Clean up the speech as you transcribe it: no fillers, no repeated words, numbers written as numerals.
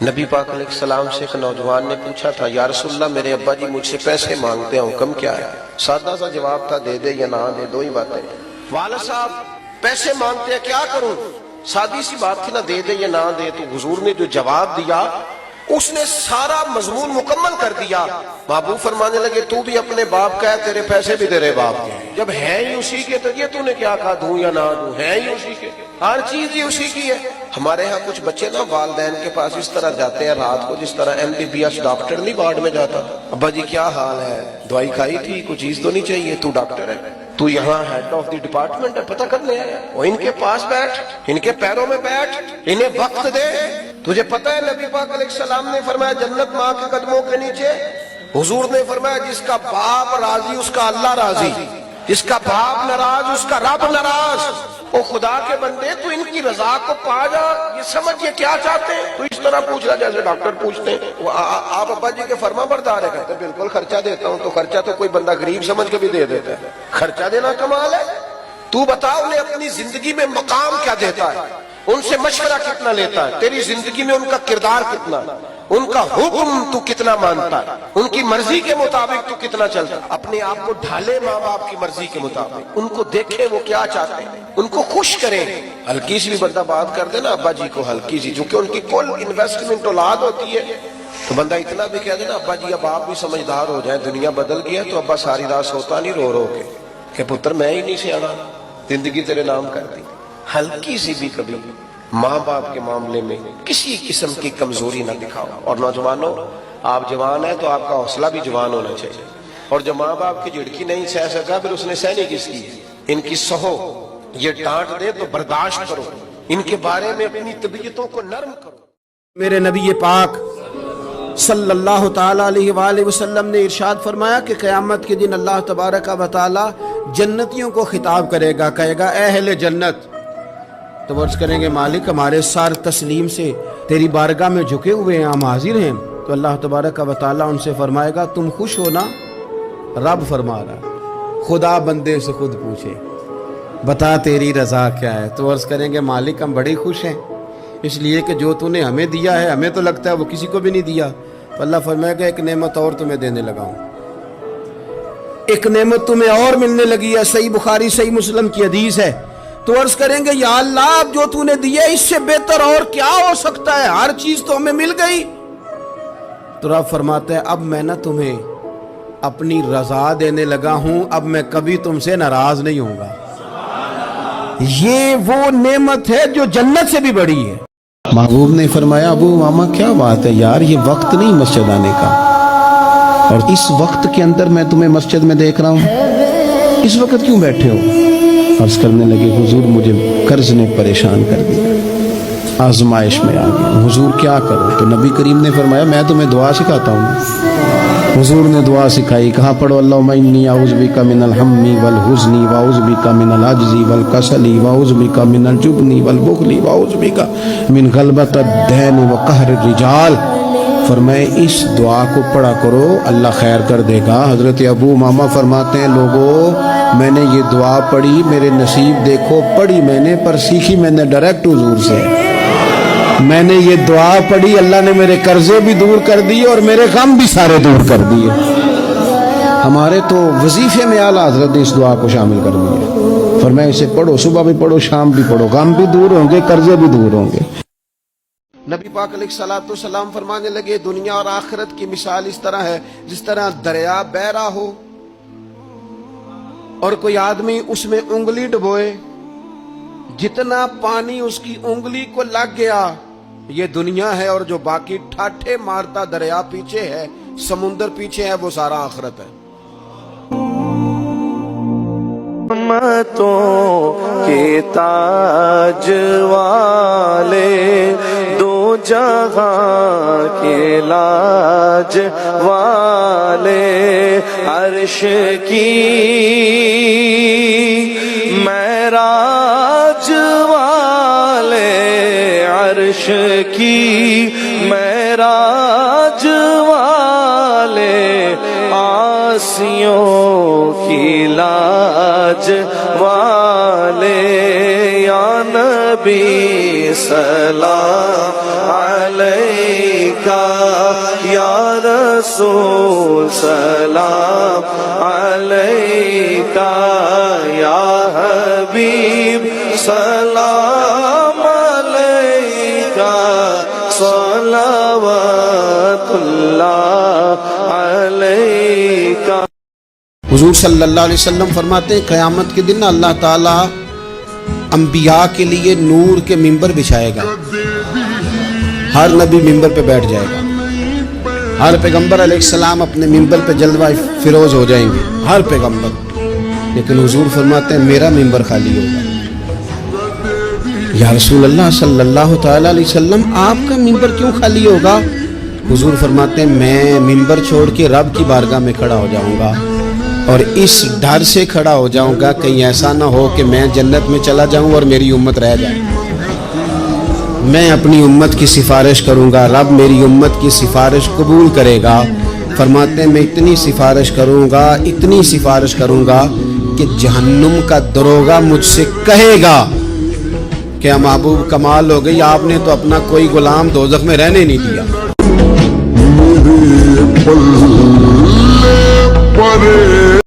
نبی پاک علیہ السلام سے ایک نوجوان نے پوچھا تھا، یا رسول اللہ میرے ابا جی مجھ سے پیسے مانگتے ہیں، حکم کیا ہے؟ سادہ سا جواب تھا، دے دے یا نہ دے، دو ہی باتیں۔ والد صاحب پیسے مانگتے ہیں، کیا کروں؟ سادی سی بات تھی نا، دے دے یا نہ دے۔ تو حضور نے جو جواب دیا اس نے سارا مضمون مکمل کر دیا۔ محبوب فرمانے لگے تو بھی اپنے باپ کا ہے، تیرے پیسے بھی تیرے باپ کے، جب ہے ہی اسی کے تو یہ تو نے کیا کہا دوں یا نہ دوں، ہے ہی اسی کے، ہر چیز ہی اسی کی ہے۔ ہمارے ہاں کچھ بچے نا والدین کے پاس اس طرح جاتے ہیں رات کو جس طرح MBBS ڈاکٹر نہیں وارڈ میں جاتا، ابا جی کیا حال ہے، دوائی کھائی تھی، کوئی چیز تو نہیں چاہیے، تو ڈاکٹر ہے، تو یہاں ہیڈ آف دی ڈپارٹمنٹ ہے، پتہ کرنے آیا، وہ ان کے پاس بیٹھ، ان کے پیروں میں بیٹھ، انہیں وقت دے۔ تجھے پتہ ہے نبی پاک علیہ السلام نے فرمایا جنت ماں کے قدموں کے نیچے، حضور نے فرمایا جس کا باپ راضی اس کا اللہ راضی، جس کا باپ ناراض اس کا رب ناراض۔ او خدا کے بندے تو ان کی رضا کو پا جا، یہ سمجھ یہ کیا چاہتے ہیں، تو اس طرح پوچھ رہا جیسے ڈاکٹر پوچھتے ہیں آپ ابا جی کے فرما بردار ہے، کہتے ہیں بالکل خرچہ دیتا ہوں۔ تو خرچہ تو کوئی بندہ غریب سمجھ کے بھی دے دیتا ہے، خرچہ دینا کمال ہے۔ تو بتا انہیں اپنی زندگی میں مقام کیا دیتا ہے، ان سے مشورہ کتنا لیتا ہے، تیری زندگی میں ان کا کردار کتنا، ان کا حکم تو کتنا مانتا ہے، ان کی مرضی کے مطابق تو کتنا چلتا ہے۔ اپنے آپ کو ڈھالے ماں باپ کی مرضی کے مطابق، ان کو دیکھے وہ کیا چاہتے ہیں، ان کو خوش کریں۔ ہلکی سی بھی بندہ بات کر دے نا ابا جی کو، ہلکی سی، جو کہ ان کی کل انویسٹمنٹ اولاد ہوتی ہے، تو بندہ اتنا بھی کہہ دے نا ابا جی اب آپ بھی سمجھدار ہو جائیں، دنیا بدل گیا، تو ابا ساری رات سوتا نہیں رو رو کے کہ پتر میں ہی نہیں سیانا، زندگی تیرے نام کر دی۔ ہلکی سی بھی کبھی ماں باپ کے معاملے میں کسی قسم کی کمزوری نہ دکھاؤ۔ اور نوجوانوں، آپ جوان ہیں تو آپ کا حوصلہ بھی جوان ہونا چاہیے، اور جو ماں باپ کی جھڑکی نہیں سہ سکا پھر اس نے سہنی کس کی، ان کی سہو، یہ ڈانٹ دے تو برداشت کرو، ان کے بارے میں اپنی طبیعتوں کو نرم کرو۔ میرے نبی پاک صلی اللہ تعالیٰ علیہ وآلہ وسلم نے ارشاد فرمایا کہ قیامت کے دن اللہ تبارک و تعالیٰ جنتیوں کو خطاب کرے گا، کہے گا اے اہل جنت، تو عرض کریں گے مالک ہمارے سار تسلیم سے تیری بارگاہ میں جھکے ہوئے ہیں، ہم حاضر ہیں۔ تو اللہ تبارک و تعالیٰ ان سے فرمائے گا تم خوش ہو نا؟ رب فرما رہا، خدا بندے سے خود پوچھے بتا تیری رضا کیا ہے، تو عرض کریں گے مالک ہم بڑے خوش ہیں، اس لیے کہ جو تو نے ہمیں دیا ہے ہمیں تو لگتا ہے وہ کسی کو بھی نہیں دیا۔ تو اللہ فرمائے گا ایک نعمت اور تمہیں دینے لگا ہوں، ایک نعمت تمہیں اور ملنے لگی ہے، صحیح بخاری صحیح مسلم کی حدیث ہے۔ تو عرض کریں گے یا اللہ اب جو تو نے دیا اس سے بہتر اور کیا ہو سکتا ہے، ہر چیز تو ہمیں مل گئی۔ تو رب فرماتا ہے اب میں نہ تمہیں اپنی رضا دینے لگا ہوں، اب میں کبھی تم سے ناراض نہیں ہوں گا۔ یہ وہ نعمت ہے جو جنت سے بھی بڑی ہے۔ محبوب نے فرمایا ابو ماما کیا بات ہے یار، یہ وقت نہیں مسجد آنے کا، اور اس وقت کے اندر میں تمہیں مسجد میں دیکھ رہا ہوں، اس وقت کیوں بیٹھے ہو؟ عرض کرنے لگے حضور مجھے قرض نے پریشان کر دیا، آزمائش میں آ گیا، حضور کیا کرو؟ تو نبی کریم نے فرمایا میں تمہیں دعا سکھاتا ہوں۔ حضور نے دعا سکھائی، کہاں پڑھو اللہم انی اعوذ بک من الہم والحزن واعوذ بک من العجز والکسل واعوذ بک من الجبن والبخل واعوذ بک من غلبۃ الدین وقہر الرجال۔ فرمائے اس دعا کو پڑھا کرو اللہ خیر کر دے گا۔ حضرت ابو امامہ فرماتے ہیں لوگوں میں نے یہ دعا پڑھی، میرے نصیب دیکھو، پڑھی میں نے پر سیکھی میں نے ڈائریکٹ حضور سے، میں نے یہ دعا پڑھی اللہ نے میرے قرضے بھی دور کر دیے اور میرے غم بھی سارے دور کر دیے۔ ہمارے تو وظیفے میں اعلیٰ حضرت نے اس دعا کو شامل کر دیا، فرمایا اسے پڑھو، صبح بھی پڑھو شام بھی پڑھو، غم بھی دور ہوں گے قرضے بھی دور ہوں گے۔ نبی پاک علیہ السلام فرمانے لگے دنیا اور آخرت کی مثال اس طرح ہے جس طرح دریا بہہ رہا ہو اور کوئی آدمی اس میں انگلی ڈبوئے، جتنا پانی اس کی انگلی کو لگ گیا یہ دنیا ہے، اور جو باقی ٹھاٹھے مارتا دریا پیچھے ہے، سمندر پیچھے ہے، وہ سارا آخرت ہے۔ رحمتوں کے تاج والے، دو جہاں کے لاج والے، عرش کی معراج والے، عرش کی معراج والے، آسیوں کی لاج والے، یا نبی سلام علیہ علیکا یا رسول سلام علیکا یا حبیب سلام علیکا صلوات اللہ علیکا. حضور صلی اللہ علیہ وسلم فرماتے ہیں قیامت کے دن اللہ تعالیٰ انبیاء کے لیے نور کے ممبر بچھائے گا. ہر نبی ممبر پہ بیٹھ جائے گا. ہر پیغمبر علیہ السلام اپنے ممبر پہ جلوہ فروز ہو جائیں گے، ہر پیغمبر. لیکن حضور فرماتے ہیں میرا ممبر خالی ہوگا. یا رسول اللہ صلی اللہ تعالیٰ علیہ وسلم آپ کا ممبر کیوں خالی ہوگا؟ حضور فرماتے ہیں میں ممبر چھوڑ کے رب کی بارگاہ میں کھڑا ہو جاؤں گا، اور اس ڈر سے کھڑا ہو جاؤں گا کہیں ایسا نہ ہو کہ میں جنت میں چلا جاؤں اور میری امت رہ جائے. میں اپنی امت کی سفارش کروں گا، رب میری امت کی سفارش قبول کرے گا. فرماتے ہیں میں اتنی سفارش کروں گا کہ جہنم کا دروغہ مجھ سے کہے گا کہ محبوب کمال ہو گئی، آپ نے تو اپنا کوئی غلام دوزخ میں رہنے نہیں دیا. میرے پلے پڑے